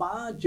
5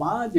5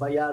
FIR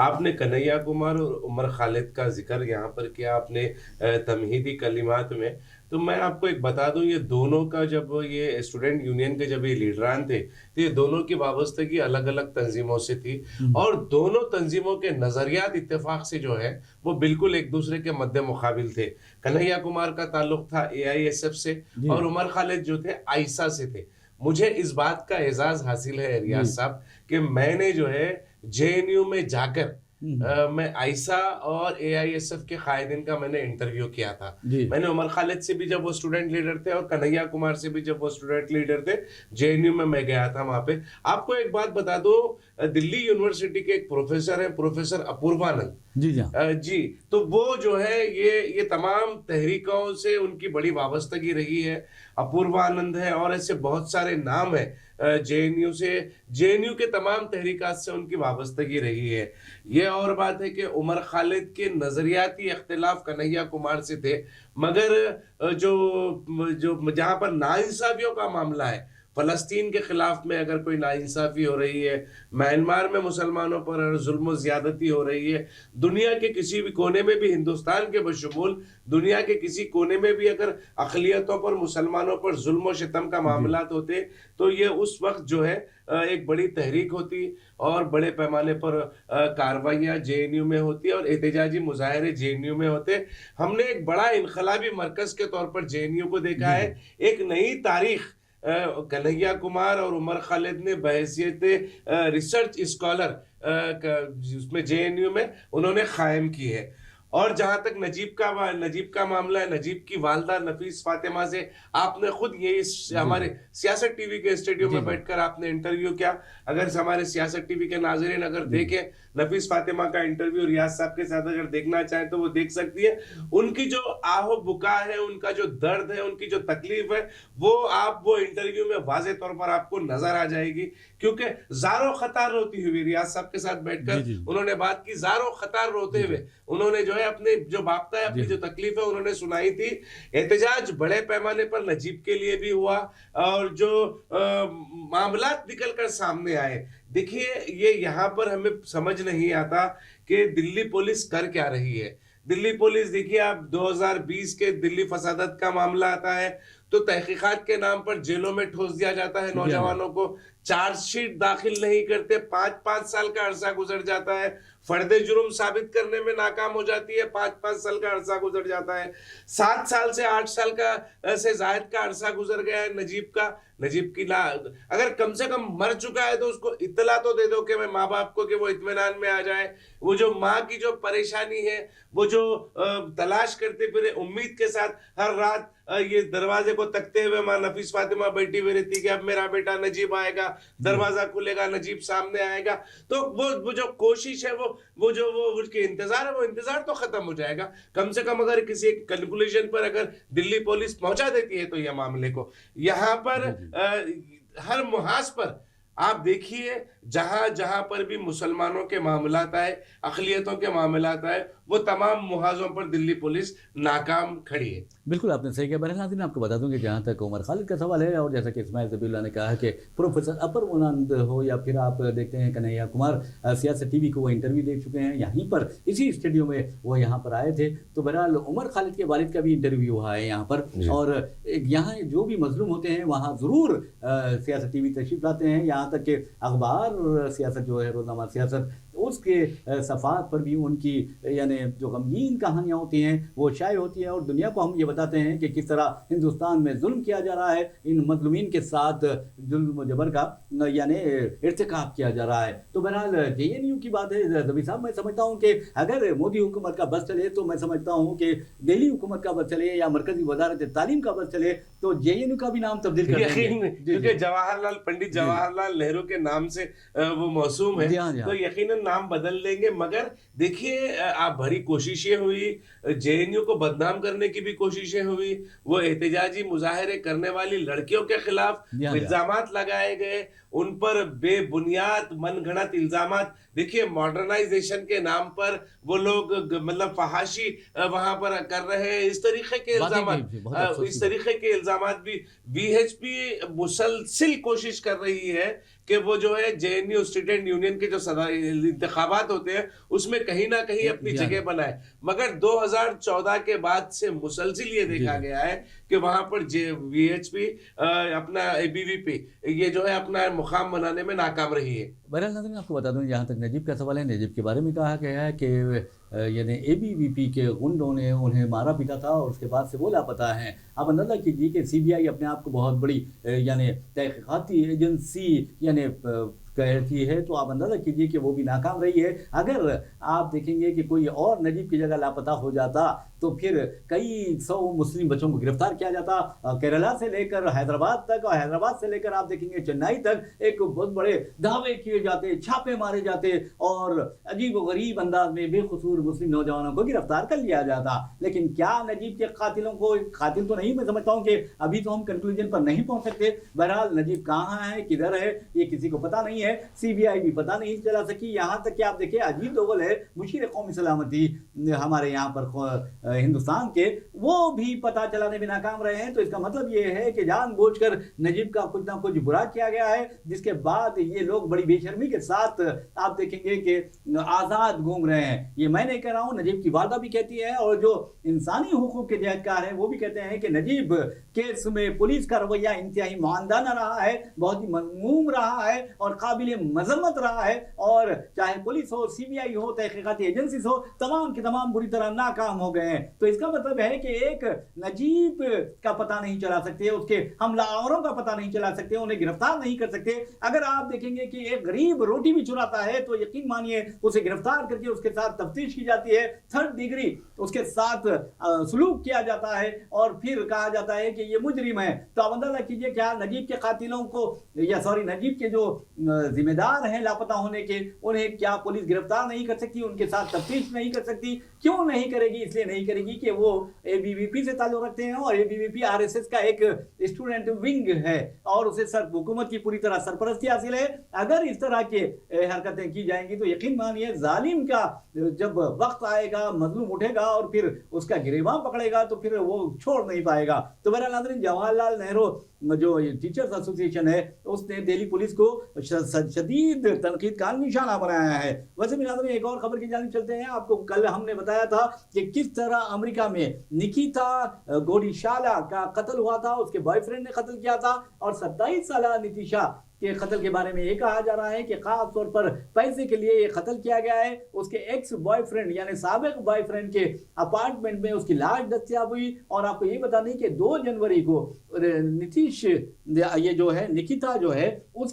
آپ نے کنہیا کمار اور عمر خالد کا ذکر یہاں پر کیا اپنے تمہیدی کلمات میں، تو میں آپ کو ایک بتا دوں، یہ دونوں کا جب یہ اسٹوڈنٹ یونین کے جب یہ لیڈران تھے تو یہ دونوں کی وابستگی الگ الگ تنظیموں سے تھی، اور دونوں تنظیموں کے نظریات اتفاق سے جو ہے وہ بالکل ایک دوسرے کے مد مقابل تھے۔ کنہیا کمار کا تعلق تھا AISF سے، اور عمر خالد جو تھے آئسا سے تھے۔ مجھے اس بات کا اعزاز حاصل ہے ریاض صاحب کہ میں نے جو ہے JNU میں جا کر میں آئسا اور AISF کے قائدین کا میں نے انٹرویو کیا تھا۔ میں نے عمر خالد سے بھی جب وہ اسٹوڈنٹ لیڈر تھے اور کنہیا کمار سے بھی جب وہ اسٹوڈنٹ لیڈر تھے، JNU میں گیا تھا وہاں پہ۔ آپ کو ایک بات بتا دو، دلی یونیورسٹی کے ایک پروفیسر ہیں، پروفیسر اپوروانند جی، تو وہ جو ہے یہ تمام تحریکوں سے ان کی بڑی وابستگی رہی ہے۔ اپوروانند ہے اور ایسے بہت سارے نام ہیں JNU سے، JNU کے تمام تحریکات سے ان کی وابستگی رہی ہے۔ یہ اور بات ہے کہ عمر خالد کے نظریاتی اختلاف کنہیا کمار سے تھے، مگر جو جہاں پر ناانصافیوں کا معاملہ ہے، فلسطین کے خلاف میں اگر کوئی ناانصافی ہو رہی ہے، میانمار میں مسلمانوں پر ظلم و زیادتی ہو رہی ہے، دنیا کے کسی بھی کونے میں بھی، ہندوستان کے بشمول دنیا کے کسی کونے میں بھی اگر اقلیتوں پر، مسلمانوں پر ظلم و ستم کا معاملات ہوتے، تو یہ اس وقت جو ہے ایک بڑی تحریک ہوتی اور بڑے پیمانے پر کارروائیاں JNU میں ہوتی اور احتجاجی مظاہرے JNU میں ہوتے۔ ہم نے ایک بڑا انقلابی مرکز کے طور پر JNU کو دیکھا ہے۔ ایک نئی تاریخ کنہیا کمار اور عمر خالد نے بحیثیت ریسرچ اسکالر اس میں JNU میں انہوں نے قائم کی ہے۔ اور جہاں تک نجیب کا معاملہ ہے، نجیب کی والدہ نفیس فاطمہ سے آپ نے خود یہ ہمارے سیاست ٹی وی کے اسٹوڈیو میں بیٹھ کر آپ نے انٹرویو کیا۔ اگر ہمارے سیاست ٹی وی کے ناظرین اگر دیکھیں نفیس فاطمہ کا انٹرویو ریاض صاحب کے ساتھ اگر دیکھنا چاہیں تو وہ دیکھ سکتی ہے۔ ان کی جو آہ و بکا ہے، ان کا جو درد ہے، ان کی جو تکلیف ہے، وہ انٹرویو میں واضح طور پر آپ کو نظر آ جائے گی، کیونکہ زار و خطار روتی ہوئی ریاض صاحب کے ساتھ بیٹھ کر انہوں نے بات کی، زار و خطار روتے ہوئے انہوں نے جو ہے اپنے جو باپتا ہے، اپنی جو تکلیف ہے انہوں نے سنائی تھی۔ احتجاج بڑے پیمانے پر نجیب کے لیے بھی ہوا اور جو معاملات نکل کر سامنے آئے، دیکھیے یہ یہاں پر ہمیں سمجھ نہیں آتا کہ دلی پولیس کر کیا رہی ہے۔ دلی پولیس دیکھیے، آپ 2020 کے دلی فسادت کا معاملہ آتا ہے تو تحقیقات کے نام پر جیلوں میں ٹھوس دیا جاتا ہے نوجوانوں کو، چارج شیٹ داخل نہیں کرتے، 5 سال کا عرصہ گزر جاتا ہے، فرد جرم ثابت کرنے میں ناکام ہو جاتی ہے، 5 سال کا عرصہ گزر جاتا ہے، 7 سال سے 8 سال کا سے زائد کا عرصہ گزر گیا ہے نجیب کی اگر کم سے کم مر چکا ہے تو اس کو اطلاع تو دے دو کہ میں ماں باپ کو، کہ وہ اطمینان میں آ جائے۔ وہ جو ماں کی جو پریشانی ہے، وہ جو تلاش کرتے پھرے امید کے ساتھ ہر رات یہ دروازے کو تکتے ہوئے ماں نفیس فاطمہ بیٹھی ہوئی رہتی کہ اب میرا بیٹا نجیب آئے گا، دروازہ کھلے گا، نجیب سامنے آئے گا، تو وہ جو کوشش ہے، وہ اس کے انتظار ہے، وہ انتظار تو ختم ہو جائے گا۔ کم سے کم اگر کسی کنکلوژن پر اگر دلی پولیس پہنچا دیتی ہے تو یہ معاملے کو، یہاں پر ہر محاذ پر آپ دیکھیے جہاں پر بھی مسلمانوں کے معاملات آئے، اقلیتوں کے معاملات آئے، وہ تمام محاذوں پر دلی پولیس ناکام کھڑی ہے۔ بالکل آپ نے صحیح کہا۔ بہرحال ناظرین، آپ کو بتا دوں کہ جہاں تک عمر خالد کا سوال ہے، اور جیسا کہ اسماعیل ذبیح اللہ نے کہا کہ پروفیسر اپوروانند ہو یا پھر آپ دیکھتے ہیں کنہیا کمار، سیاست ٹی وی کو وہ انٹرویو دے چکے ہیں، یہیں پر اسی اسٹوڈیو میں وہ یہاں پر آئے تھے، تو بہرحال عمر خالد کے والد کا بھی انٹرویو ہوا ہے یہاں پر، اور یہاں جو بھی مظلوم ہوتے ہیں وہاں ضرور سیاست ٹی وی تشریف لاتے ہیں، یہاں تک کہ اخبار سیاست جو ہے، روزنامہ سیاست، اس کے صفحات پر بھی ان کی یعنی جو غمگین کہانیاں ہوتی ہیں وہ شائع ہوتی ہیں، اور دنیا کو ہم یہ بتاتے ہیں کہ کس طرح ہندوستان میں ظلم کیا جا رہا ہے، ان مظلومین کے ساتھ ظلم و جبر کا یعنی ارتکاب کیا جا رہا ہے۔ تو بہرحال JNU کی بات ہے ذبیح صاحب، میں سمجھتا ہوں کہ اگر مودی حکومت کا بس چلے تو میں سمجھتا ہوں کہ دہلی حکومت کا بس چلے یا مرکزی وزارت تعلیم کا بس چلے تو JNU کا بھی نام تبدیل کر دیں گے، کیونکہ پنڈت جواہر لال نہرو کے نام سے وہ موسوم ہے، تو یقیناً نام بدل لیں گے۔ مگر دیکھیے، آپ بھری کوششیں ہوئی، JNU کو بدنام کرنے کی بھی کوششیں ہوئی، وہ احتجاجی مظاہرے کرنے والی لڑکیوں کے خلاف الزامات لگائے گئے، ان پر بے بنیاد من گھڑت الزامات۔ دیکھیے، ماڈرنائزیشن کے نام پر وہ لوگ مطلب فحاشی وہاں پر کر رہے ہیں، اس طریقے کے الزامات بھی VHP مسلسل کوشش کر رہی ہے کہ وہ جو ہے JNU اسٹوڈنٹ یونین کے جو انتخابات ہوتے ہیں اس میں کہیں نہ کہیں اپنی جگہ بنائے، مگر 2014 کے بعد سے مسلسل یہ دیکھا گیا ہے کہ وہاں پر VHP اپنا ABVP یہ جو ہے اپنا مقام بنانے میں ناکام رہی ہے۔ بہرحال ناظرین آپ کو بتا دوں جہاں تک نجیب کا سوال ہے، نجیب کے بارے میں کہا گیا ہے کہ یعنی ABVP کے غنڈوں نے انہیں مارا پیٹا تھا اور اس کے بعد سے وہ لاپتہ ہیں۔ آپ اندازہ کیجیے کہ CBI اپنے آپ کو بہت بڑی یعنی تحقیقاتی ایجنسی یعنی کہتی ہے، تو آپ اندازہ کیجیے کہ وہ بھی ناکام رہی ہے۔ اگر آپ دیکھیں گے کہ کوئی اور نجیب کی جگہ لاپتہ ہو جاتا تو پھر کئی 100 مسلم بچوں کو گرفتار کیا جاتا، کیرلا سے لے کر حیدرآباد تک، اور حیدرآباد سے لے کر آپ دیکھیں گے چنئی تک ایک بہت بڑے دعوے کیے جاتے، چھاپے مارے جاتے اور عجیب و غریب انداز میں بے قصور مسلم نوجوانوں کو گرفتار کر لیا جاتا۔ لیکن کیا نجیب کے قاتلوں کو، قاتل تو نہیں، میں سمجھتا ہوں کہ ابھی تو ہم کنکلوژن پر نہیں پہنچ سکتے۔ بہرحال نجیب کہاں ہے، کدھر ہے، یہ کسی کو پتہ نہیں ہے، CBI بھی پتہ نہیں چلا سکی۔ یہاں تک کہ آپ دیکھیں عجیب دوغل ہے مشیر قومی سلامتی ہمارے یہاں پر ہندوستان کے، وہ بھی پتہ چلانے میں ناکام رہے ہیں۔ تو اس کا مطلب یہ ہے کہ جان بوجھ کر نجیب کا کچھ نہ کچھ برا کیا گیا ہے، جس کے بعد یہ لوگ بڑی بے شرمی کے ساتھ آپ دیکھیں گے کہ آزاد گھوم رہے ہیں۔ یہ میں نہیں کہہ رہا ہوں، نجیب کی والدہ بھی کہتی ہے اور جو انسانی حقوق کے جہدکار ہیں وہ بھی کہتے ہیں کہ نجیب کیس میں پولیس کا رویہ انتہائی معاندانہ رہا ہے، بہت ہی مذموم رہا ہے اور قابل مذمت رہا ہے، اور چاہے پولیس ہو، CBI ہو، تحقیقاتی ایجنسیز ہو، تمام کے تمام بری طرح ناکام ہو گئے ہیں۔ تو اس کا مطلب ہے کہ ایک نجیب کا پتہ نہیں چلا سکتے، اس کے حملہ آوروں کا پتہ نہیں چلا سکتے، انہیں گرفتار نہیں کر سکتے۔ اگر آپ دیکھیں گے کہ ایک غریب روٹی بھی چراتا ہے تو یقین مانیے اسے گرفتار کر کے اس کے ساتھ تفتیش کی جاتی ہے، 3rd ڈگری اس کے ساتھ سلوک کیا جاتا ہے اور پھر کہا جاتا ہے کہ یہ مجرم ہے۔ تو آپ اندازہ کیجئے کیا نجیب کے قاتلوں کو نجیب کے جو ذمہ دار ہیں لاپتہ ہونے کے، انہیں کیا پولیس گرفتار نہیں کر سکتی، ان کے ساتھ تفتیش نہیں کر سکتی؟ کیوں نہیں کرے گی؟ اس لیے نہیں کرے گی کہ وہ ABVP سے تعلق رکھتے ہیں اور ABVP RSS کا ایک اسٹوڈنٹ ونگ ہے اور اسے حکومت کی پوری طرح سرپرستی حاصل ہے۔ اگر اس طرح کے حرکتیں کی جائیں گی تو یقین مانیے ظالم کا جب وقت آئے گا، مظلوم اٹھے گا اور پھر اس کا گریباں پکڑے گا تو پھر وہ چھوڑ نہیں پائے گا۔ تو بہرحال ناظرین، جواہر لال نہرو جو ٹیچرز ایسوسی ایشن ہے اس نے دہلی پولیس کو شدید تنقید کا نشانہ بنایا ہے۔ ویسے بھی ناظرین ایک اور خبر کی جانب چلتے ہیں۔ آپ کو کل ہم نے بتایا تھا کہ کس طرح امریکہ میں نکیتا گوڈیشالا کا قتل ہوا تھا، اس کے بوائے فرینڈ نے قتل کیا تھا، اور 27 سالہ نتیشا کے قتل کے بارے میں یہ کہا جا رہا ہے کہ خاص طور پر پیسے کے لیے یہ قتل کیا گیا ہے۔ اس کے ایکس بوائے فرینڈ یعنی سابق بوائے فرینڈ کے اپارٹمنٹ میں اس کی لاش دستیاب ہوئی، اور آپ کو یہ بتا دیں کہ 2 جنوری کو نتیش یہ جو ہے نکیتا جو ہے اس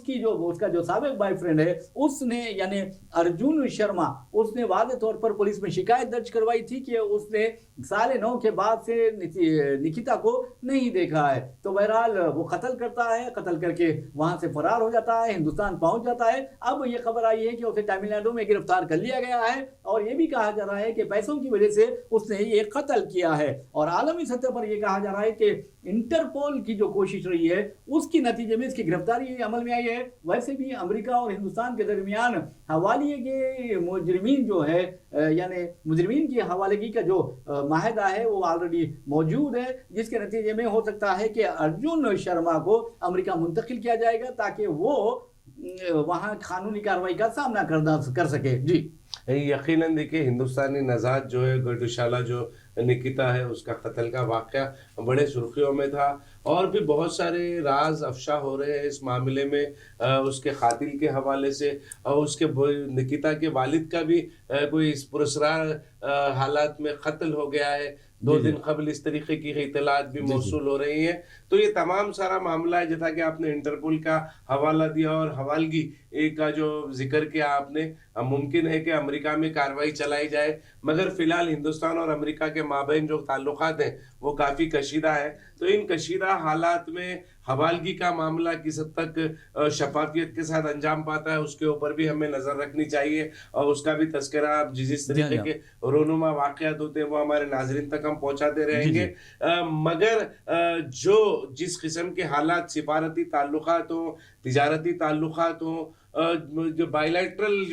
کا جو سابق بوائے فرینڈ ہے اس نے یعنی ارجن شرما اس نے واضح طور پر پولیس میں شکایت درج کروائی تھی کہ اس نے 9:30 کے بعد سے نکیتا کو نہیں دیکھا ہے۔ تو بہرحال وہ قتل کرتا ہے، قتل کر کے وہاں سے فرار ہو جاتا ہے، ہندوستان پہنچ جاتا ہے۔ اب یہ خبر آئی ہے کہ اسے تامل ناڈو میں گرفتار کر لیا گیا ہے، اور یہ بھی کہا جا رہا ہے کہ پیسوں کی وجہ سے اس نے یہ قتل کیا ہے۔ اور عالمی سطح پر یہ کہا جا رہا ہے کہ انٹرپول کی جو کوشش رہی ہے اس کی نتیجے میں اس کی گرفتاری عمل میں آئی ہے۔ ویسے بھی امریکہ اور ہندوستان کے درمیان حوالے کے مجرمین جو ہے یعنی مجرمین کی حوالگی کا جو معاہدہ ہے وہ آلریڈی موجود ہے، جس کے نتیجے میں ہو سکتا ہے کہ ارجن شرما کو امریکہ منتقل کیا جائے گا تاکہ وہ وہاں قانونی کارروائی کا سامنا کر سکے۔ جی یقیناً دیکھیں ہندوستانی نژاد جو ہے گوڈیشالا جو نکیتا ہے اس کا قتل کا واقعہ بڑے سرخیوں میں تھا، اور بھی بہت سارے راز افشا ہو رہے ہیں اس معاملے میں اس کے قاتل کے حوالے سے، اور اس کے نکیتا کے والد کا بھی کوئی اس پراسرار حالات میں قتل ہو گیا ہے۔ 2 دن قبل اس طریقے کی اطلاعات بھی موصول ہو رہی ہیں۔ تو یہ تمام سارا معاملہ ہے، جیسا کہ آپ نے انٹرپول کا حوالہ دیا اور حوالگی کا جو ذکر کیا آپ نے، ممکن ہے کہ امریکہ میں کارروائی چلائی جائے، مگر فی الحال ہندوستان اور امریکہ کے مابین جو تعلقات ہیں وہ کافی کشیدہ ہیں۔ تو ان کشیدہ حالات میں حوالگی کا معاملہ کس حد تک شفافیت کے ساتھ انجام پاتا ہے اس کے اوپر بھی ہمیں نظر رکھنی چاہیے، اور اس کا بھی تذکرہ جس طریقے کے رونما واقعات ہوتے ہیں وہ ہمارے ناظرین تک ہم پہنچاتے رہیں گے۔ مگر جس قسم کے حالات سفارتی تعلقات ہوں، تجارتی تعلقات ہوں، جو بائیلیٹرل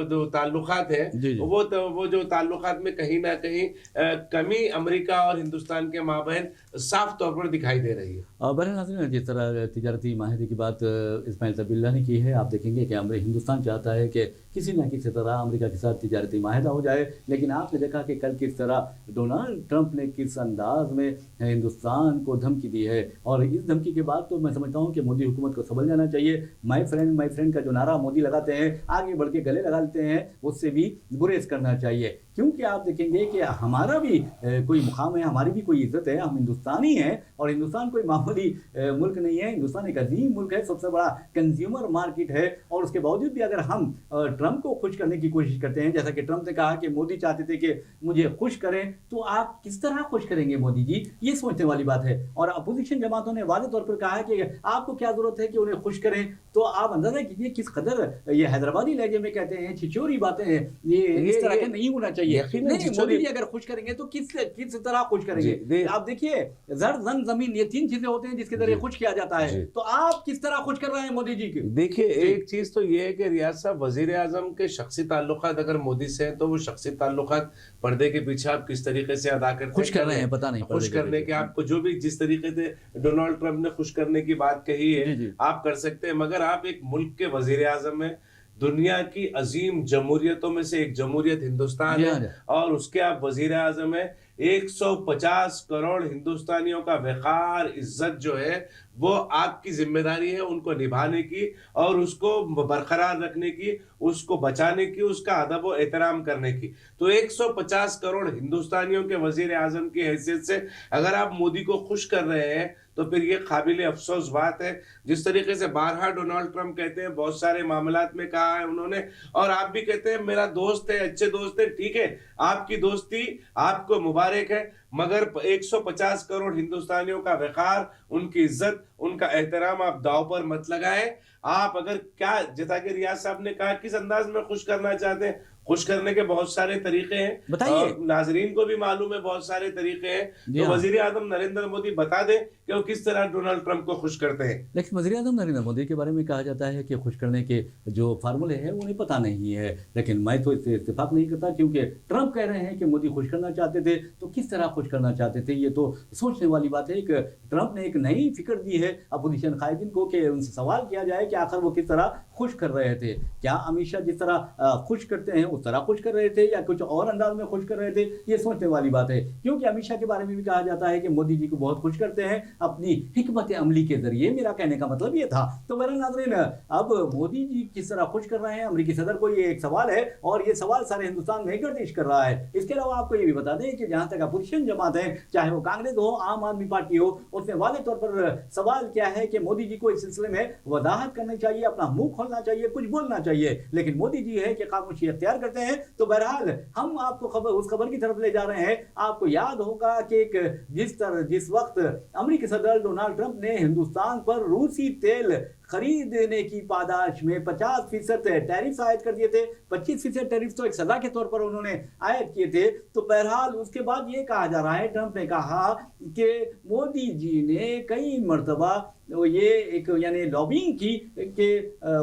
جو تعلقات ہیں جی جی وہ جو تعلقات میں کہیں نہ کہیں کمی امریکہ اور ہندوستان کے مابین صاف طور پر دکھائی دے رہی ہے۔ برے ناظرین، جس طرح تجارتی معاہدے کی بات اسماعیل صبری اللہ نے کی ہے، آپ دیکھیں گے کہ ہندوستان چاہتا ہے کہ کسی نہ کسی طرح امریکہ کے ساتھ تجارتی معاہدہ ہو جائے، لیکن آپ نے دیکھا کہ کل کس طرح ڈونالڈ ٹرمپ نے کس انداز میں ہندوستان کو دھمکی دی ہے، اور اس دھمکی کے بعد تو میں سمجھتا ہوں کہ مودی حکومت کو سنبھل جانا چاہیے۔ مائی فرینڈ کا جو نعرہ مودی لگاتے ہیں، آگے بڑھ کے گلے لگا لیتے ہیں، اس سے بھی گریز کرنا چاہیے، کیونکہ آپ دیکھیں گے کہ ہمارا بھی کوئی مقام ہے، ہماری بھی کوئی عزت ہے، ہم ہندوستانی ہیں، اور ہندوستان کوئی معمولی ملک نہیں ہے، ہندوستان ایک عظیم ملک ہے، سب سے بڑا کنزیومر مارکیٹ ہے، اور اس کے باوجود بھی اگر ہم ٹرمپ کو خوش کرنے کی کوشش کرتے ہیں، جیسا کہ ٹرمپ نے کہا کہ مودی چاہتے تھے کہ مجھے خوش کریں، تو آپ کس طرح خوش کریں گے مودی جی؟ یہ سوچنے والی بات ہے، اور اپوزیشن جماعتوں نے واضح طور پر کہا ہے کہ آپ کو کیا ضرورت ہے کہ انہیں خوش کریں، تو آپ اندازہ کیجیے کس قدر یہ حیدرآبادی لہجے میں کہتے ہیں چھچوری باتیں ہیں، یہ اس طرح کے نہیں ہونا چاہیے۔ نہیں، مودی جی اگر خوش کریں گے تو کس طرح خوش کریں گے؟ آپ دیکھیے، زر زن زمین، یہ تین چیزیں ہوتے ہیں جس کے ذریعے خوش کیا جاتا ہے، تو آپ کس طرح خوش کر رہے ہیں مودی جی کے؟ دیکھیے، ایک چیز تو یہ ہے کہ ریاض صاحب، وزیر اعظم کے شخصی تعلقات اگر مودی سے ہیں تو وہ شخصی تعلقات پردے کے پیچھے آپ کس طریقے سے ادا کرتے ہیں، خوش کر رہے ہیں، پتہ نہیں خوش کرنے کے آپ کو جو بھی جس طریقے سے ڈونالڈ ٹرمپ نے خوش کرنے کی بات کہی ہے آپ کر سکتے ہیں، مگر آپ ایک ملک کے وزیر اعظم ہیں، دنیا کی عظیم جمہوریتوں میں سے ایک جمہوریت ہندوستان ہے، اور اس کے آپ وزیر اعظم ہیں۔ 150 کروڑ ہندوستانیوں کا وقار، عزت جو ہے وہ آپ کی ذمہ داری ہے ان کو نبھانے کی، اور اس کو برقرار رکھنے کی، اس کو بچانے کی، اس کا ادب و احترام کرنے کی۔ تو 150 کروڑ ہندوستانیوں کے وزیر اعظم کی حیثیت سے اگر آپ مودی کو خوش کر رہے ہیں تو پھر یہ قابل افسوس بات ہے۔ جس طریقے سے بارہا ڈونالڈ ٹرمپ کہتے ہیں، بہت سارے معاملات میں کہا ہے انہوں نے، اور آپ بھی کہتے ہیں میرا دوست ہے، اچھے دوست ہے، ٹھیک ہے، آپ کی دوستی آپ کو مبارک ہے، مگر 150 کروڑ ہندوستانیوں کا وقار، ان کی عزت، ان کا احترام آپ داؤ پر مت لگائیں۔ آپ اگر کیا، جیسا کہ ریاض صاحب نے کہا، کس انداز میں خوش کرنا چاہتے ہیں، خوش کرنے کے بہت سارے طریقے ہیں، اور ناظرین کو بھی معلوم ہے بہت سارے طریقے ہیں، تو وزیر اعظم نریندر مودی بتا دیں کہ وہ کس طرح ڈونالڈ ٹرمپ کو خوش کرتے ہیں۔ لیکن وزیر اعظم نریندر مودی کے بارے میں کہا جاتا ہے کہ خوش کرنے کے جو فارمولے ہیں انہیں پتہ نہیں ہے، لیکن میں تو اس سے اتفاق نہیں کرتا، کیونکہ ٹرمپ کہہ رہے ہیں کہ مودی خوش کرنا چاہتے تھے، تو کس طرح خوش کرنا چاہتے تھے؟ یہ تو سوچنے والی بات ہے۔ ٹرمپ نے ایک نئی فکر دی ہے اپوزیشن قائدین کو کہ ان سے سوال کیا جائے کہ آخر وہ کس طرح خوش کر رہے تھے، کیا امت شاہ جس طرح خوش کرتے ہیں اس طرح خوش کر رہے تھے یا کچھ اور انداز میں خوش کر رہے تھے؟ یہ سوچنے والی بات ہے، کیونکہ امت شاہ کے بارے میں بھی کہا جاتا ہے کہ مودی جی کو بہت خوش کرتے ہیں اپنی حکمت عملی کے ذریعے۔ میرا کہنے کا مطلب یہ تھا۔ تو میرے ناظرین، اب مودی جی کس طرح خوش کر رہے ہیں امریکی صدر کو، یہ ایک سوال ہے، اور یہ سوال سارے ہندوستان میں گردش کر رہا ہے۔ اس کے علاوہ آپ کو یہ بھی بتا دیں کہ جہاں تک اپوزیشن جماعت ہے، چاہے وہ کانگریس ہو، عام آدمی پارٹی ہو، اس نے واضح طور پر سوال کیا ہے کہ مودی جی کو اس سلسلے میں وضاحت کرنی چاہیے، اپنا منہ کھولنا چاہیے، کچھ بولنا چاہیے، لیکن مودی جی ہے کہ خاموشی اختیار کرتے ہیں۔ تو بہرحال ہم آپ کو اس خبر کی طرف لے جا رہے ہیں۔ آپ کو یاد ہوگا کہ جس وقت امریکی صدر ڈونالڈ ٹرمپ نے ہندوستان پر روسی تیل خریدنے کی پاداش میں 50% ٹیرف عائد کر دیے تھے، 25% ٹیرف تو ایک سزا کے طور پر انہوں نے عائد کیے تھے، تو بہرحال اس کے بعد یہ کہا جا رہا ہے، ٹرمپ نے کہا کہ مودی جی نے کئی مرتبہ یہ ایک یعنی لابینگ کی کہ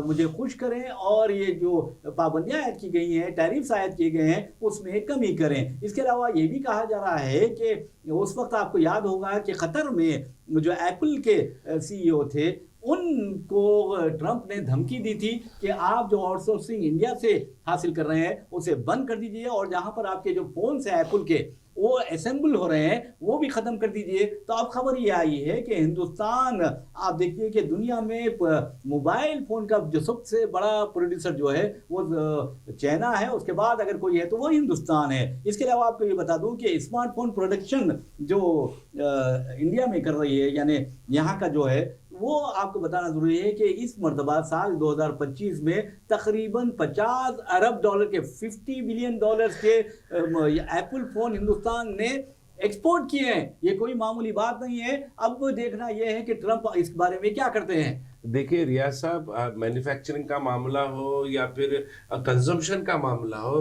مجھے خوش کریں، اور یہ جو پابندیاں عائد کی گئی ہیں، ٹیرفز عائد کیے گئے ہیں، اس میں کمی کریں۔ اس کے علاوہ یہ بھی کہا جا رہا ہے کہ اس وقت آپ کو یاد ہوگا کہ قطر میں جو ایپل کے CEO تھے، ان کو ٹرمپ نے دھمکی دی تھی کہ آپ جو آؤٹ سورسنگ انڈیا سے حاصل کر رہے ہیں اسے بند کر دیجئے، اور جہاں پر آپ کے جو فونز ہیں ایپل کے وہ اسمبل ہو رہے ہیں وہ بھی ختم کر دیجئے۔ تو اب خبر یہ آئی ہے کہ ہندوستان، آپ دیکھیے کہ دنیا میں موبائل فون کا جو سب سے بڑا پروڈیوسر جو ہے وہ چائنا ہے، اس کے بعد اگر کوئی ہے تو وہ ہندوستان ہے۔ اس کے علاوہ آپ کو یہ بتا دوں کہ اسمارٹ فون پروڈکشن جو انڈیا میں کر رہی ہے، یعنی یہاں کا جو ہے، وہ آپ کو بتانا ضروری ہے کہ اس مرتبہ سال 2025 میں تقریباً $50 ارب کے 50 بلین ڈالرز کے ایپل فون ہندوستان نے ایکسپورٹ کیے ہیں۔ یہ کوئی معمولی بات نہیں ہے۔ اب دیکھنا یہ ہے کہ ٹرمپ اس بارے میں کیا کرتے ہیں۔ دیکھیے ریاض صاحب، مینوفیکچرنگ کا معاملہ ہو یا پھر کنزمپشن کا معاملہ ہو،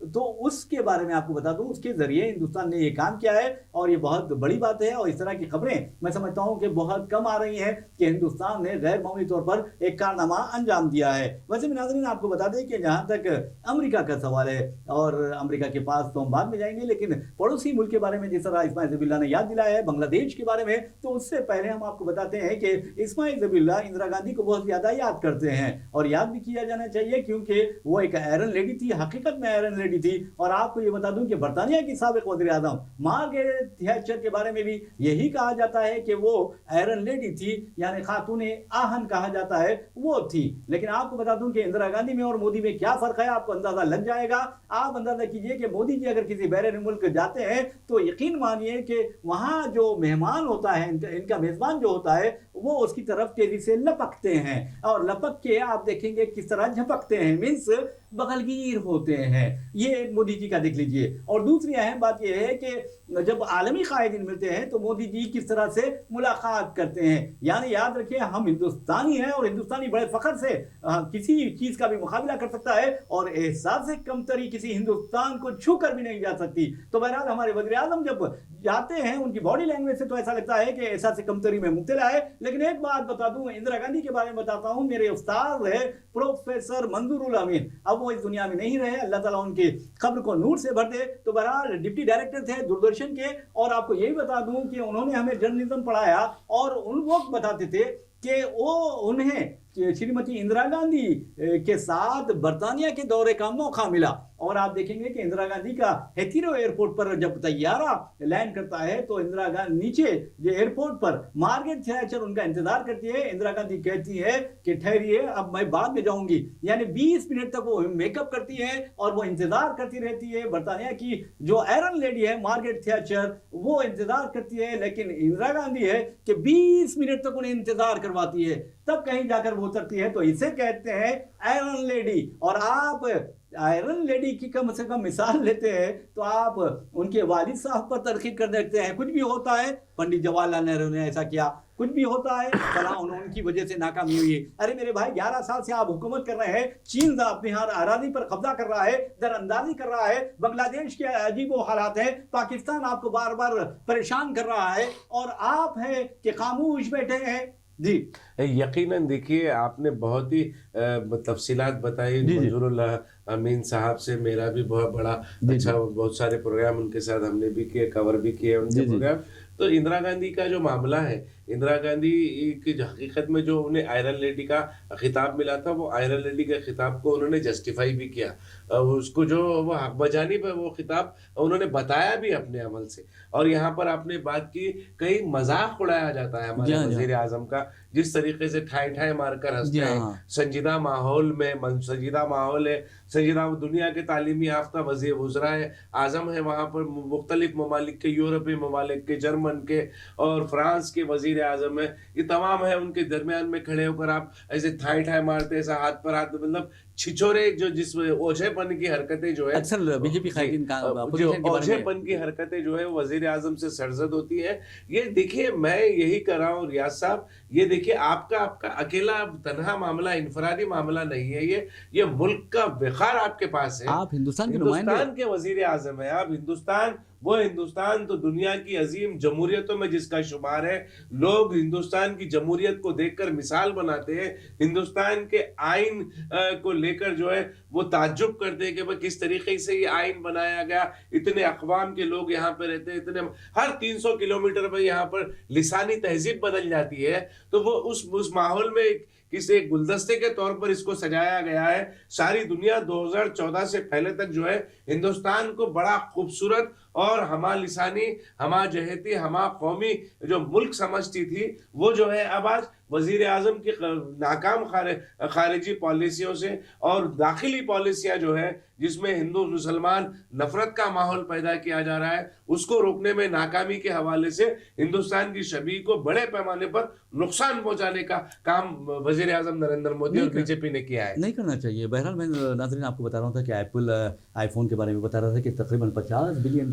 تو اس کے بارے میں آپ کو بتا دوں اس کے ذریعے ہندوستان نے یہ کام کیا ہے اور یہ بہت بڑی بات ہے. اور اس طرح کی خبریں میں سمجھتا ہوں کہ بہت کم آ رہی ہیں کہ ہندوستان نے غیر معمولی طور پر ایک کارنامہ انجام دیا ہے. ویسے بھی ناظرین آپ کو بتا دیں کہ جہاں تک امریکہ کا سوال ہے اور امریکہ کے پاس تو ہم بعد میں جائیں گے, لیکن پڑوسی ملک کے بارے میں جس طرح اسماعیل ذبیح اللہ نے یاد دلایا ہے بنگلہ دیش کے بارے میں, تو اس سے پہلے ہم آپ کو بتاتے ہیں کہ اسماعیل ذبیح اللہ اندرا گاندھی کو بہت زیادہ یاد کرتے ہیں اور یاد بھی کیا جانا چاہیے کیونکہ وہ ایک آئرن لیڈی تھی, حقیقت میں آئرن لیڈی تھی. اور آپ کو یہ بتا دوں کہ برطانیہ کی سابق وزیر اعظم مارگریٹ تھیچر کے بارے میں بھی یہی کہا جاتا ہے کہ وہ آئرن لیڈی تھی, یعنی خاتون آہن کہا جاتا ہے وہ تھی. لیکن آپ کو بتا دوں کہ اندرا گاندھی میں اور مودی میں کیا فرق ہے آپ کو اندازہ لگ جائے گا. آپ اندازہ کیجئے کہ مودی جی اگر کسی بیرون ملک جاتے ہیں تو یقین مانیے کہ وہاں جو مہمان ہوتا ہے, ان کا میزبان جو ہوتا ہے, وہ اس کی طرف تیزی سے لپکتے ہیں اور لپک کے آپ دیکھیں گے کس طرح جھپکتے ہیں, مینس بغلگیر ہوتے ہیں. یہ مودی جی کا دیکھ لیجئے. اور دوسری اہم بات یہ ہے کہ جب عالمی قائدین ملتے ہیں تو مودی جی کس طرح سے ملاقات کرتے ہیں. یعنی یاد رکھیں ہم ہندوستانی ہیں اور ہندوستانی بڑے فخر سے کسی چیز کا بھی مقابلہ کر سکتا ہے اور احساس کمتری کسی ہندوستان کو چھو کر بھی نہیں جا سکتی. تو بہرحال ہمارے وزیر اعظم جب جاتے ہیں ان کی باڈی لینگویج سے تو ایسا لگتا ہے کہ احساس کمتری میں مبتلا ہے. لیکن ایک بات بتا دوں, اندرا گاندھی کے بارے میں بتاتا ہوں, میرے استاد ہے پروفیسر منظور الامین. اب وہ اس دنیا میں نہیں رہے, اللہ تعالیٰ ان کی قبر کو نور سے بھر دے. تو بہرحال ڈپٹی ڈائریکٹر تھے دوردرشن کے, اور آپ کو یہی بتا دوں کہ انہوں نے ہمیں جرنلزم پڑھایا اور ان وقت بتاتے تھے کہ انہیں شریمتی اندرا گاندھی کے ساتھ برطانیہ کے دورے کا موقع ملا. اور آپ دیکھیں گے کہ اندرا گاندھی کا ہیتھرو ایئرپورٹ پر جب طیارہ لینڈ کرتا ہے تو اندرا گاندھی نیچے جو ایئرپورٹ پر مارگریٹ تھیچر ان کا انتظار کرتی ہے. اندرا گاندھی کہتی ہے کہ ٹھہریے اب میں بعد میں جاؤں گی, یعنی 20 منٹ تک وہ میک اپ کرتی ہے اور وہ انتظار کرتی رہتی ہے. برطانیہ کی جو آئرن لیڈی ہے مارگریٹ تھیچر وہ انتظار کرتی ہے, لیکن اندرا گاندھی ہے کہ 20 منٹ تک انہیں انتظار کرواتی ہے, تب کہیں جا کر وہ اترتی ہے. تو اسے کہتے ہیں آئرن لیڈی. اور آپ آئرن لیڈی کی کم سے کم مثال لیتے ہیں تو آپ ان کے والد صاحب پر تنقید کر دیتے ہیں. کچھ بھی ہوتا ہے, پنڈت جواہر لال نہرو نے ایسا کیا, کچھ بھی ہوتا ہے فلاں ان کی وجہ سے ناکامی ہوئی. ارے میرے بھائی 11 سال سے آپ حکومت کر رہے ہیں, چین اپنے اراضی پر قبضہ کر رہا ہے, در اندازی کر رہا ہے, بنگلہ دیش کے عجیب و حالات ہیں, پاکستان آپ کو بار بار پریشان کر رہا ہے اور آپ ہیں کہ خاموش بیٹھے ہیں. جی یقیناً دیکھیے آپ نے بہت ہی تفصیلات بتائی. منظور اللہ امین صاحب سے میرا بھی بہت بڑا اچھا بہت سارے پروگرام ان کے ساتھ ہم نے بھی کیے, کور بھی کیے ان کے پروگرام. تو اندرا گاندھی کا جو معاملہ ہے, اندرا گاندھی کی حقیقت میں جو انہیں آئرن لیڈی کا خطاب ملا تھا, وہ آئرن لیڈی کے خطاب کو انہوں نے جسٹیفائی بھی کیا, اس کو جو وہ حق بجانب ہے وہ خطاب انہوں نے بتایا بھی اپنے عمل سے. اور یہاں پر آپ نے بات کی, کئی مذاق اڑایا جاتا ہے ہمارے وزیر اعظم کا, جس طریقے سے ٹھائے ٹھائے مار کر ہنستے ہیں. سنجیدہ ماحول میں, سنجیدہ ماحول ہے, سنجیدہ دنیا کے تعلیمی یافتہ وزیر وزراء اعظم ہے وہاں پر, مختلف ممالک کے, یورپی ممالک کے, جرمن کے اور فرانس کے وزیر اعظم ہے, یہ تمام ہے. ان کے درمیان میں کھڑے ہو کر آپ ایسے ٹھائے ٹھائے مارتے, ایسا ہاتھ پر ہاتھ, مطلب چھچورے جو جس اوجھے پن کی حرکتیں جو ہے اکثر بی جے پی قائدین کا اوجھے پن کی حرکتیں جو ہے وزیر اعظم سے سرزد ہوتی ہیں. یہ دیکھیے میں یہی کر رہا ہوں ریاض صاحب, یہ دیکھیے آپ کا اکیلا تنہا معاملہ, انفرادی معاملہ نہیں ہے, یہ ملک کا وقار آپ کے پاس ہے. آپ ہندوستان کے وزیر اعظم ہیں, آپ ہندوستان تو دنیا کی عظیم جمہوریتوں میں جس کا شمار ہے. لوگ ہندوستان کی جمہوریت کو دیکھ کر مثال بناتے ہیں, ہندوستان کے آئین کو لے کر جو ہے وہ تعجب کرتے ہیں کہ وہ کس طریقے سے یہ آئین بنایا گیا. اتنے اقوام کے لوگ یہاں پہ رہتے ہیں, اتنے ہر 300 کلومیٹر میں یہاں پر لسانی تہذیب بدل جاتی ہے. تو وہ اس ماحول میں کسی ایک گلدستے کے طور پر اس کو سجایا گیا ہے. ساری دنیا 2014 سے پہلے تک جو ہے ہندوستان کو بڑا خوبصورت اور ہما لسانی, ہما جہتی, ہما قومی جو ملک سمجھتی تھی, وہ جو ہے اب آج وزیر اعظم کی ناکام خارجی پالیسیوں سے اور داخلی پالیسیاں جو ہے جس میں ہندو مسلمان نفرت کا ماحول پیدا کیا جا رہا ہے, اس کو روکنے میں ناکامی کے حوالے سے ہندوستان کی شبیہ کو بڑے پیمانے پر نقصان پہنچانے کا کام وزیر اعظم نریندر مودی اور بی جے پی نے کیا ہے. نہیں کرنا چاہیے. بہرحال میں ناظرین آپ کو بتا رہا تھا کہ ایپل آئی فون کے بارے میں بتا رہا تھا کہ تقریباً $50 بلین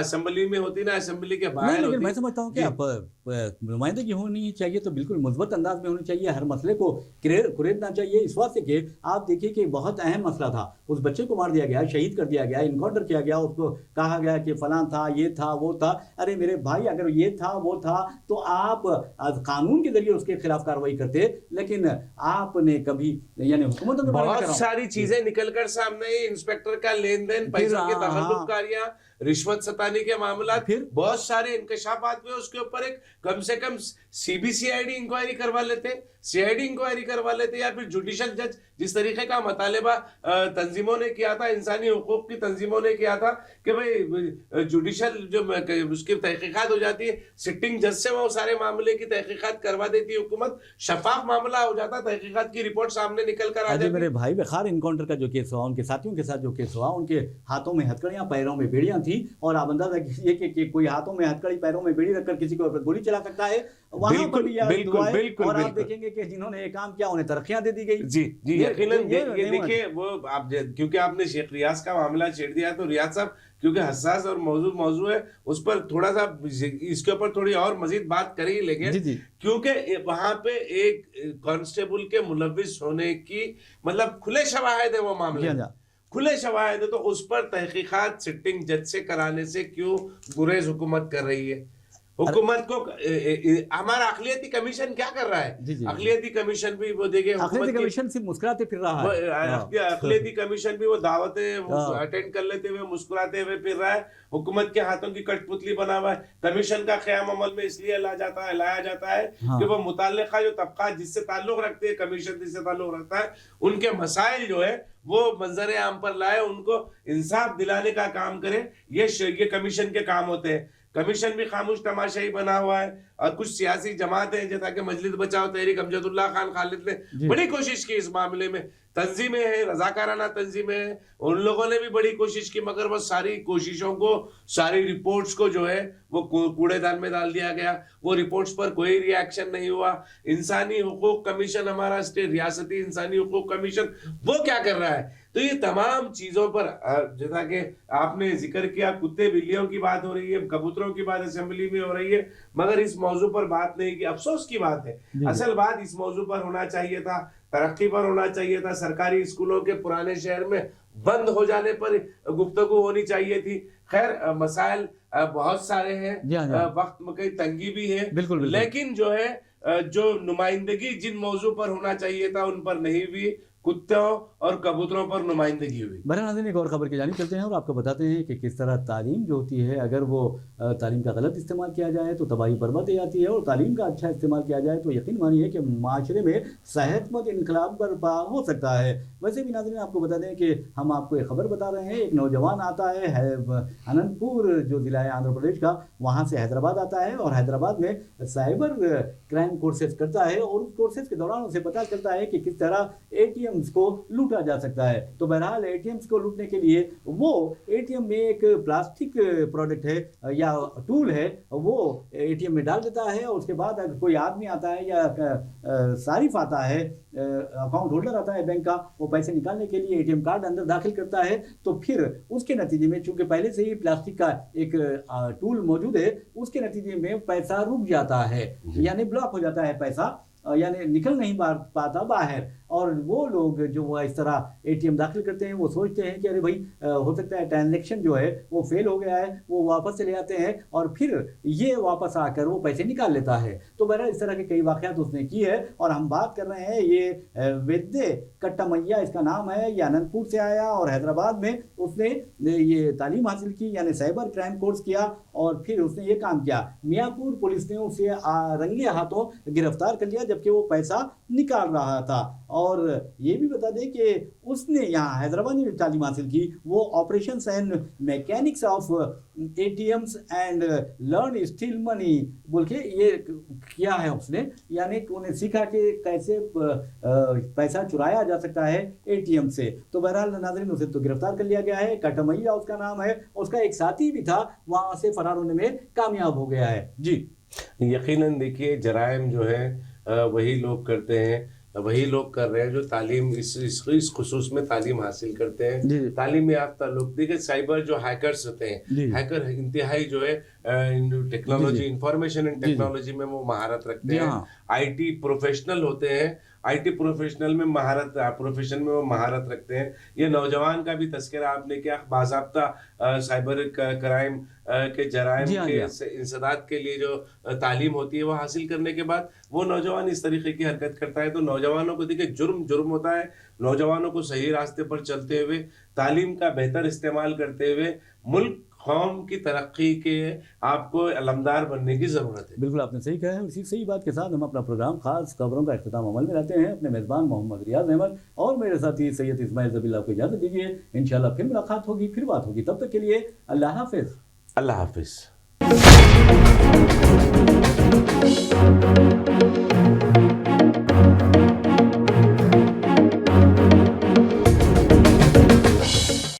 اسمبلی میں ہوتی نا اسمبلی کے نہیں باہر لیکن ہوتی. میں سمجھتا ہوں کہ اب نمائندگی ہونی چاہیے تو بالکل مثبت انداز میں ہونی چاہیے، ہر مسئلے کو کریدنا چاہیے، اس واسطے کہ آپ دیکھیے کہ بہت اہم مسئلہ تھا، اس بچے کو مار دیا گیا، شہید کر دیا گیا، انکاؤنٹر کیا گیا، اس کو کہا گیا کہ فلاں تھا، یہ تھا، وہ تھا. ارے میرے بھائی اگر یہ تھا وہ تھا تو آپ قانون کے ذریعے اس کے خلاف کارروائی کرتے، لیکن آپ نے کبھی یعنی حکومتوں کے بارے میں کر رہا بہت ہوں ساری چیزیں نکل کر سامنے آئی، انسپیکٹر کا لین دین، پیسوں کی تخلف کاریاں، رشوت ستانی کے معاملات، بہت سارے انکشافات ہوئے. اس کے اوپر ایک کم سے کم C B C I D enquiry کروا لیتے، سی آئی ڈی انکوائری کروا لیتے، یا پھر جوڈیشل جج جس طریقے کا مطالبہ تنظیموں نے کیا تھا، انسانی حقوق کی تنظیموں نے کیا تھا کہ بھئی جوڈیشل جو اس کی تحقیقات ہو جاتی ہے، سٹنگ جج سے وہ سارے معاملے کی تحقیقات کروا دیتی حکومت، شفاف معاملہ ہو جاتا، تحقیقات کی رپورٹ سامنے نکل کر آ جاتی. میرے بھائی بخار انکاؤنٹر کا جو کیس ہوا، ان کے ساتھیوں کے ساتھ جو کیس ہوا، ان کے ہاتھوں میں ہتکڑیاں، پیروں میں بیڑیاں تھیں، اور آپ اندازہ کیجیے کہ کوئی ہاتھوں میں ہتکڑی پیروں میں بیڑی رکھ کر کسی کو گولی چلا سکتا ہے. وہاں پر بھی اور آپ دیکھیں گے کہ جنہوں نے یہ کام کیا انہیں ترقیاں دے دی گئی. جی یقیناً یہ دیکھیے وہ آپ کیونکہ آپ نے شیخ ریاض کا معاملہ چھیڑ دیا تو ریاض صاحب کیونکہ حساس اور موضوع ہے اس پر تھوڑا سا اس کے اوپر تھوڑی اور مزید بات کر ہی لیں گے کیونکہ وہاں پہ ایک کانسٹیبل کے ملوث ہونے کی مطلب کھلے شواہد ہے وہ معاملے کھلے شواہد ہے تو اس پر تحقیقات سٹنگ جج سے کرانے سے کیوں گریز حکومت کر رہی ہے حکومت کو ہمارا اقلیتی کمیشن کیا کر رہا ہے اقلیتی کمیشن بھی وہ دیکھیں اقلیتی کمیشن صرف مسکراتے پھر رہا ہے اقلیتی کمیشن بھی وہ دعوتیں اٹینڈ کر لیتے ہوئے مسکراتے ہوئے پھر رہا ہے حکومت کے ہاتھوں کی کٹ پتلی بنا ہوا ہے کمیشن کا قیام عمل میں اس لیے لایا جاتا ہے کہ وہ متعلقہ جو طبقات جس سے تعلق رکھتے ہیں کمیشن جس سے تعلق رکھتا ہے ان کے مسائل جو ہے وہ منظر عام پر لائے ان کو انصاف دلانے کا کام کرے یہ کمیشن کے کام ہوتے ہیں کمیشن بھی خاموش تماشائی بنا ہوا ہے اور کچھ سیاسی جماعتیں جیسا کہ مجلس بچاؤ تحریک امجد اللہ خان خالد نے بڑی کوشش کی اس معاملے میں تنظیمیں ہیں رضاکارانہ تنظیمیں ہیں ان لوگوں نے بھی بڑی کوشش کی مگر وہ ساری کوششوں کو ساری رپورٹس کو جو ہے وہ کوڑے دان میں ڈال دیا گیا وہ رپورٹس پر کوئی ری ایکشن نہیں ہوا انسانی حقوق کمیشن ہمارا ریاستی انسانی حقوق کمیشن وہ کیا کر رہا ہے تو یہ تمام چیزوں پر جیسا کہ آپ نے ذکر کیا کتے بلیوں کی بات ہو رہی ہے کبوتروں کی بات اسمبلی میں ہو رہی ہے مگر اس موضوع پر بات نہیں کی افسوس کی بات ہے اصل بات اس موضوع پر ہونا چاہیے تھا ترقی پر ہونا چاہیے تھا سرکاری اسکولوں کے پرانے شہر میں بند ہو جانے پر گفتگو ہونی چاہیے تھی خیر مسائل بہت سارے ہیں وقت میں کئی تنگی بھی ہے لیکن جو ہے جو نمائندگی جن موضوع پر ہونا چاہیے تھا ان پر نہیں بھی کتوں اور کبوتروں پر نمائندگی ہوئی بہرحال ناظرین ایک اور خبر کی جانب چلتے ہیں اور آپ کو بتاتے ہیں کہ کس طرح تعلیم جو ہوتی ہے اگر وہ تعلیم کا غلط استعمال کیا جائے تو تباہی برباد آتی ہے اور تعلیم کا اچھا استعمال کیا جائے تو یقین مانیے کہ معاشرے میں صحت مند انقلاب برپا ہو سکتا ہے ویسے بھی ناظرین آپ کو بتا دیں کہ ہم آپ کو ایک خبر بتا رہے ہیں ایک نوجوان آتا ہے اننت پور جو ضلع ہے آندھرا پردیش کا وہاں سے حیدرآباد آتا ہے اور حیدرآباد میں سائبر کرائم کورسز کرتا ہے اور اس کورسز کے دوران اسے پتہ چلتا ہے کہ کس طرح ATM کو لوٹا جا سکتا ہے تو بہرحال ATMs کو لوٹنے کے لیے وہ ATM میں ایک پلاسٹک پروڈکٹ ہے یا ٹول ہے وہ ATM میں ڈال دیتا ہے اور اس کے بعد اگر کوئی آدمی آتا ہے یا صارف آتا ہے اکاؤنٹ ہولڈر آتا ہے بینک کا وہ پیسے نکالنے کے لیے ATM کارڈ اندر داخل کرتا ہے تو پھر اس کے نتیجے میں چونکہ پہلے سے ہی پلاسٹک کا ایک ٹول موجود ہے اس کے نتیجے میں پیسہ رک جاتا ہے یعنی بلاک ہو جاتا ہے پیسہ یعنی نکل نہیں پاتا باہر اور وہ لوگ جو وہ اس طرح ATM داخل کرتے ہیں وہ سوچتے ہیں کہ ارے بھائی ہو سکتا ہے ٹرانزیکشن جو ہے وہ فیل ہو گیا ہے وہ واپس چلے آتے ہیں اور پھر یہ واپس آ کر وہ پیسے نکال لیتا ہے تو بہرحال اس طرح کے کئی واقعات اس نے کی ہے اور ہم بات کر رہے ہیں یہ ویدے کٹمیا اس کا نام ہے یہ اننت پور سے آیا اور حیدرآباد میں اس نے یہ تعلیم حاصل کی یعنی سائبر کرائم کورس کیا اور پھر اس نے یہ کام کیا میاں پور پولیس نے اسے رنگے ہاتھوں گرفتار کر لیا جبکہ وہ پیسہ نکال رہا تھا اور یہ بھی بتا دیں کہ اس نے یہاں حیدرآباد میں تعلیم حاصل کی وہ operations and mechanics of ATMs and learn steal money بول کے یہ کیا ہے اس نے یعنی انہیں سیکھا کہ کیسے پیسہ چرایا جا سکتا ہے ATM سے تو بہرحال ناظرین اسے تو گرفتار کر لیا گیا ہے کٹمیا اس کا نام ہے اس کا ایک ساتھی بھی تھا وہاں سے فرار ہونے میں کامیاب ہو گیا ہے جی یقیناً دیکھیے جرائم جو ہے وہی لوگ کرتے ہیں وہی لوگ کر رہے ہیں جو تعلیم اس خصوص میں تعلیم حاصل کرتے ہیں. جی. تعلیم یافتہ لوگ دیکھیں سائبر جو ہیکرز ہوتے ہیں, جی. ہیکر انتہائی جو ہے ٹیکنالوجی انفارمیشن اینڈ ٹیکنالوجی میں وہ مہارت رکھتے ہیں. آئی ٹی پروفیشنل ہوتے ہیں, آئی ٹی پروفیشنل میں پروفیشن میں وہ مہارت رکھتے ہیں. یہ نوجوان کا بھی تذکرہ آپ نے کیا, باضابطہ سائبر کرائم کے جرائم کے انسداد کے لیے جو تعلیم ہوتی ہے وہ حاصل کرنے کے بعد وہ نوجوان اس طریقے کی حرکت کرتا ہے. تو نوجوانوں کو دیکھیں جرم ہوتا ہے. نوجوانوں کو صحیح راستے پر چلتے ہوئے, تعلیم کا بہتر استعمال کرتے ہوئے ملک قوم کی ترقی کے آپ کو علمدار بننے کی ضرورت ہے. بالکل آپ نے صحیح کہا ہے. اسی صحیح بات کے ساتھ ہم اپنا پروگرام خاص خبروں کا اختتام عمل میں لاتے ہیں. اپنے میزبان محمد ریاض احمد اور میرے ساتھی سید اسماعیل ذبیح اللہ کو اجازت دیجیے. انشاءاللہ پھر ملاقات ہوگی, پھر بات ہوگی. تب تک کے لیے اللہ حافظ. اللہ حافظ.